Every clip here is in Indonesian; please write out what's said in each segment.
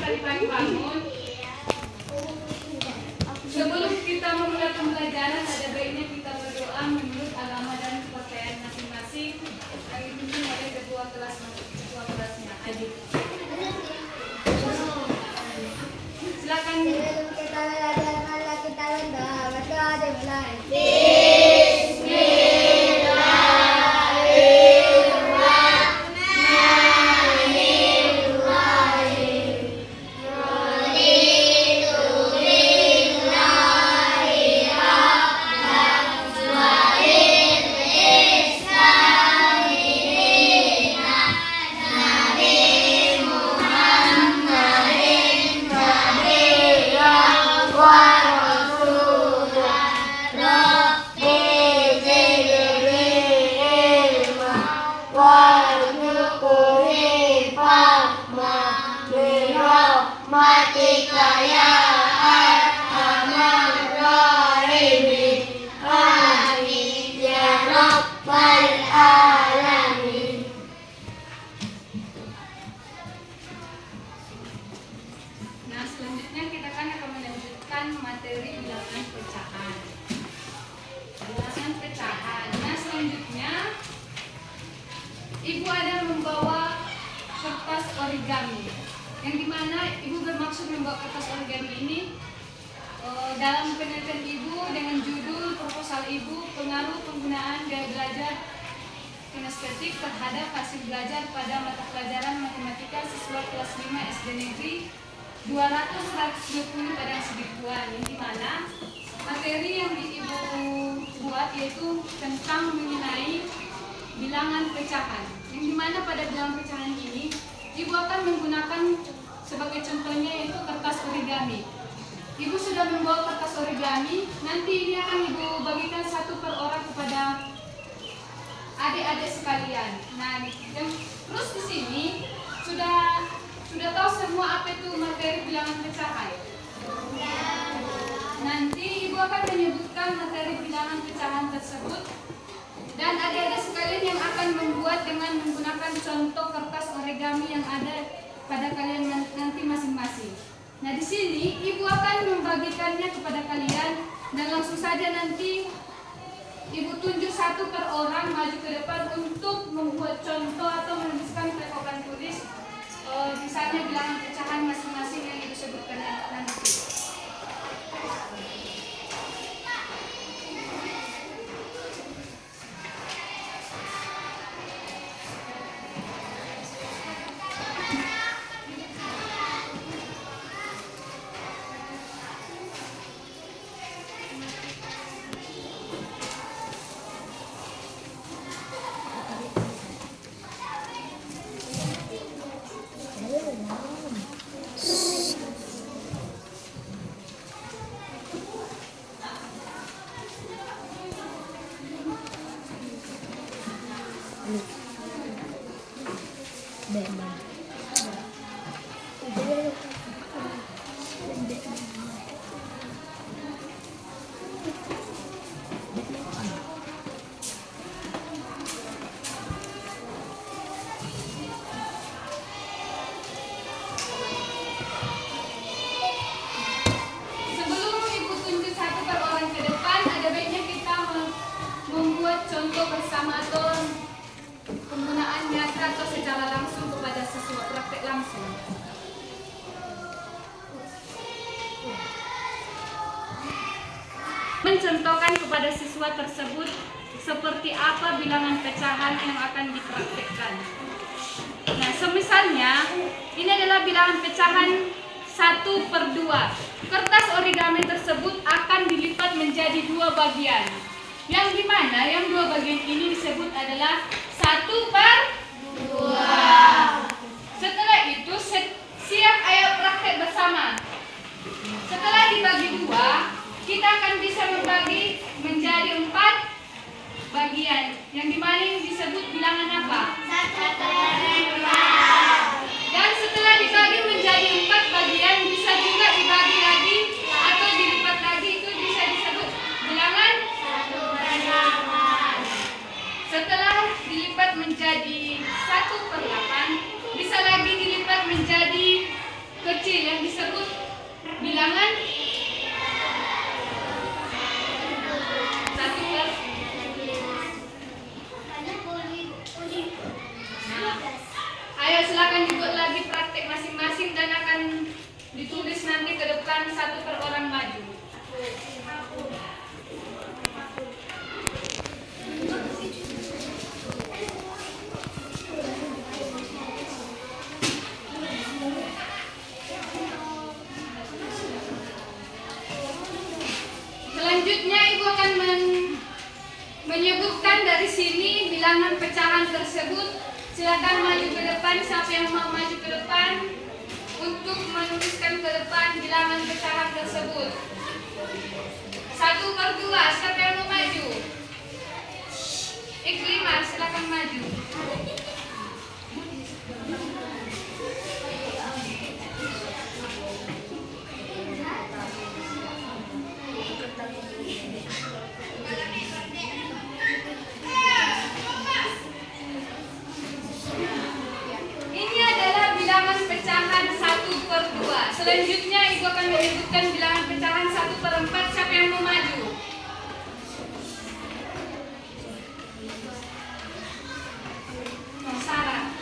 tadi pagi bangun. Sebelum kita memulai pembelajaran, ada baiknya kita berdoa menurut agama dan kepercayaan masing-masing. Yang dipimpin oleh ketua kelasnya, Adit. Silakan. Nah, selanjutnya kita akan melanjutkan materi bilangan pecahan. Bilangan pecahan. Nah, selanjutnya Ibu ada membawa kertas origami. Yang dimana Ibu bermaksud membawa kertas origami ini dalam penelitian Ibu dengan judul proposal Ibu, pengaruh penggunaan gaya belajar kinestetik terhadap hasil belajar pada mata pelajaran matematika siswa kelas 5 SD Negeri 200-120 pada segituan. Yang dimana materi yang Ibu buat yaitu tentang mengenai bilangan pecahan. Yang dimana pada bilangan pecahan ini Ibu akan menggunakan sebagai contohnya yaitu kertas origami. Ibu sudah membawa kertas origami, nanti ini akan Ibu bagikan satu per orang kepada adik-adik sekalian. Nah, terus di sini sudah tahu semua apa itu materi bilangan pecahan. Nanti Ibu akan menyebutkan materi bilangan pecahan tersebut dan adik-adik sekalian yang akan membuat dengan menggunakan contoh kertas origami yang ada pada kalian nanti masing-masing. Nah, di sini Ibu akan membagikannya kepada kalian dan langsung saja nanti Ibu tunjuk satu per orang maju ke depan untuk membuat contoh atau menuliskan papan tulis misalnya bilangan pecahan masing-masing yang Ibu sebutkan nanti. Contoh bersama atau penggunaan nyata atau secara langsung kepada siswa, praktek langsung. Mencontohkan kepada siswa tersebut seperti apa bilangan pecahan yang akan dipraktekkan. Nah, semisalnya ini adalah bilangan pecahan 1/2. Kertas origami tersebut akan dilipat menjadi 2 bagian. Yang dimana yang 2 bagian ini disebut adalah 1/2. Setelah itu siap ayo praktek bersama. Setelah dibagi 2, kita akan bisa membagi menjadi 4 bagian. Yang dimana ini disebut bilangan apa? 1/4. Dan setelah dibagi menjadi 4 bagian, bisa juga dibagi lagi atau dilipat lagi, itu bisa disebut bilangan 1/8. Setelah dilipat menjadi 1/8, bisa lagi dilipat menjadi kecil. silakan satu per orang maju. Selanjutnya Ibu akan menyebutkan dari sini bilangan pecahan tersebut. Silakan maju ke depan, siapa yang mau maju ke depan untuk menuliskan ke depan bilangan pecahan tersebut. 1 per 2, siapa yang mau maju? Iklimah, silakan maju. Selanjutnya Ibu akan menyebutkan bilangan pecahan 1 per 4. Siapa yang mau maju? Sarah.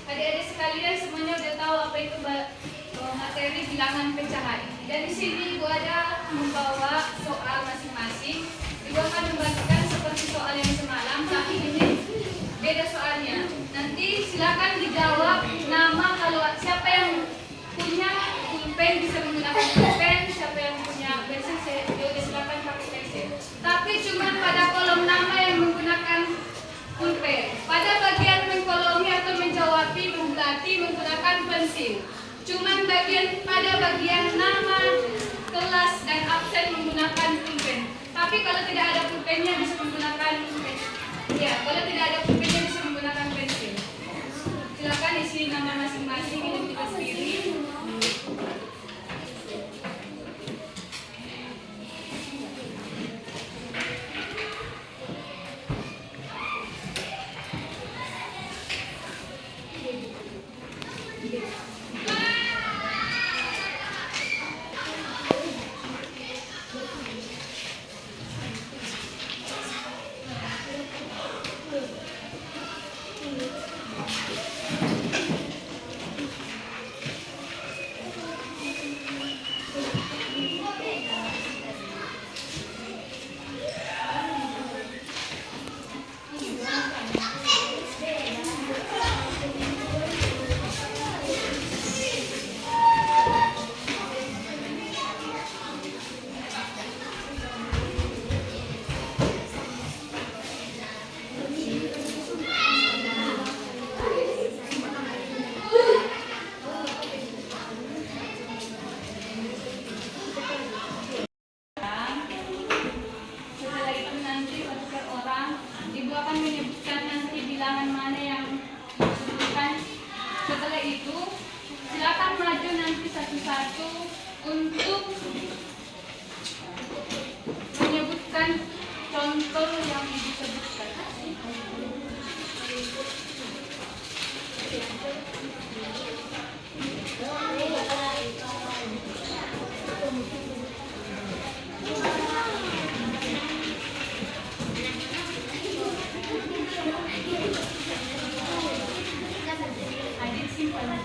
Adik-adik sekalian semuanya udah tahu apa itu materi bilangan pecahan. Dan di sini Ibu ada membawa soal masing-masing. Ibu akan membagikan seperti soal yang semalam, tapi ini beda soalnya. Nanti silakan dijawab nama, kalau siapa yang punya pulpen bisa menggunakan pulpen, siapa yang punya pensil silakan pakai pensil. Tapi cuma pada kolom nama yang menggunakan pulpen. Pada bagian mengkolomi atau menjawabi, membulati menggunakan pensil. Cuman pada bagian nama, kelas, dan absen menggunakan pulpen. Tapi kalau tidak ada pulpennya bisa menggunakan pulpen. Ya, kalau tidak ada pulpennya bisa menggunakan pensil. Silakan isi nama masing-masing, identitas diri. Untuk menyebutkan contoh yang disebutkan. Adik simpan.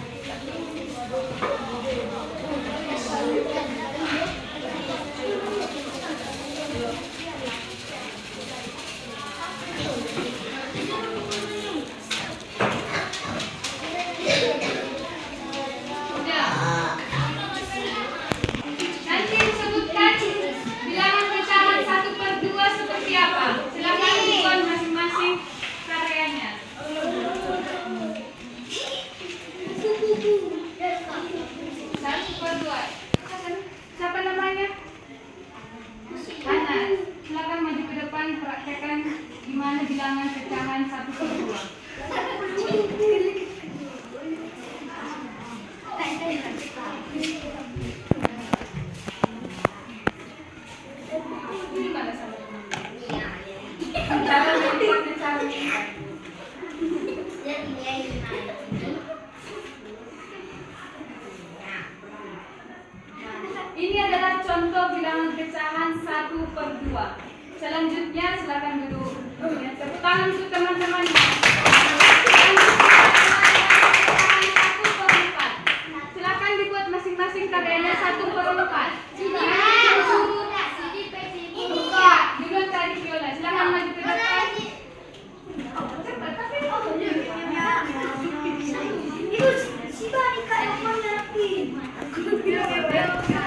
Ini adalah contoh bilangan pecahan 1/2. Selanjutnya silakan duduk. Tepuk tangan untuk teman-teman. Silakan dibuat masing-masing karyanya 1/4. Duluan tadi Viola, silakan maju ke depan.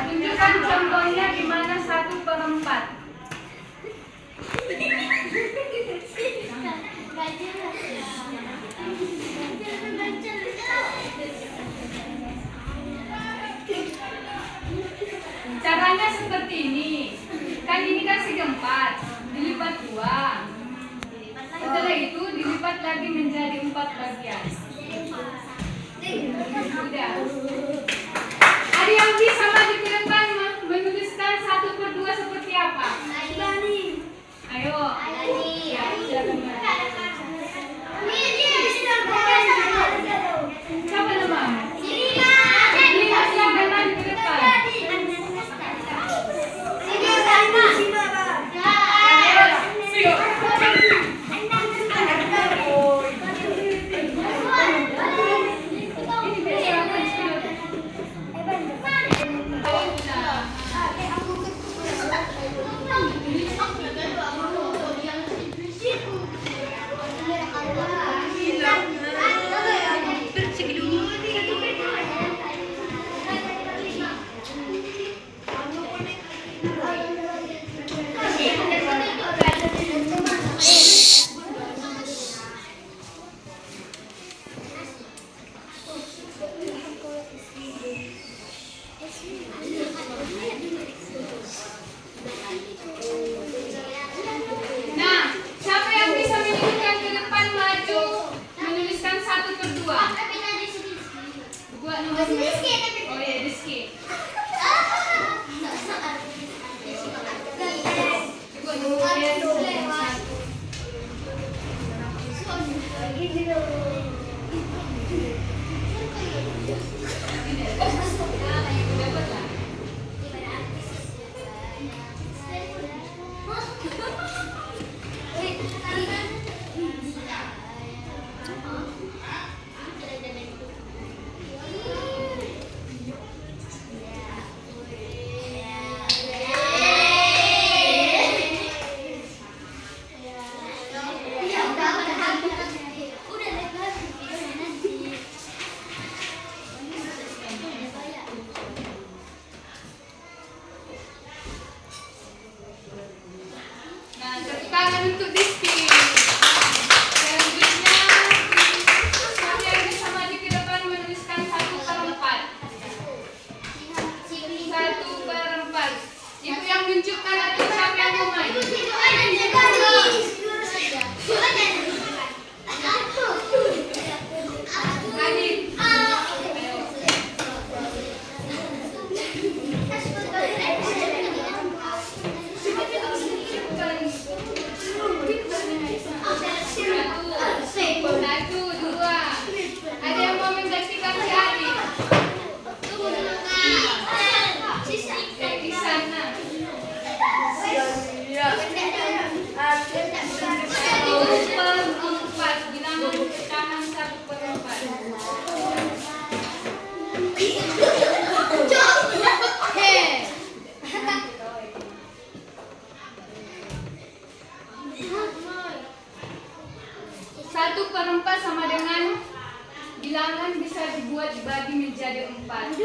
Tunjukkan contohnya di mana 1/4. Caranya seperti ini. Kan ini kan segi 4, dilipat 2. Setelah itu dilipat lagi menjadi 4 bagian. Sudah. Ada yang bisa maju ke depan menuliskan 1/2 seperti apa? Ayo. Ya, silakan. Siapa namamu? Lina, silakan maju ke depan. Nah, siapa yang bisa menyebutkan ke depan maju menuliskan 1/2? Buat nomor. Oh ya, Rizky. Buat nomor 1. Nah, tepuk tangan untuk Rizky. Selanjutnya, siapa yang bisa maju ke depan menuliskan 1/4? 1/4. Ibu yang menunjukkan atau siapa yang mau maju? Adit. Satu, dua. Ada yang mau menggantikan si Adit? Di sana. 1/4. Bilangan pecahan 1/4. Satu per 4 sama dengan bilangan bisa dibuat dibagi menjadi 4.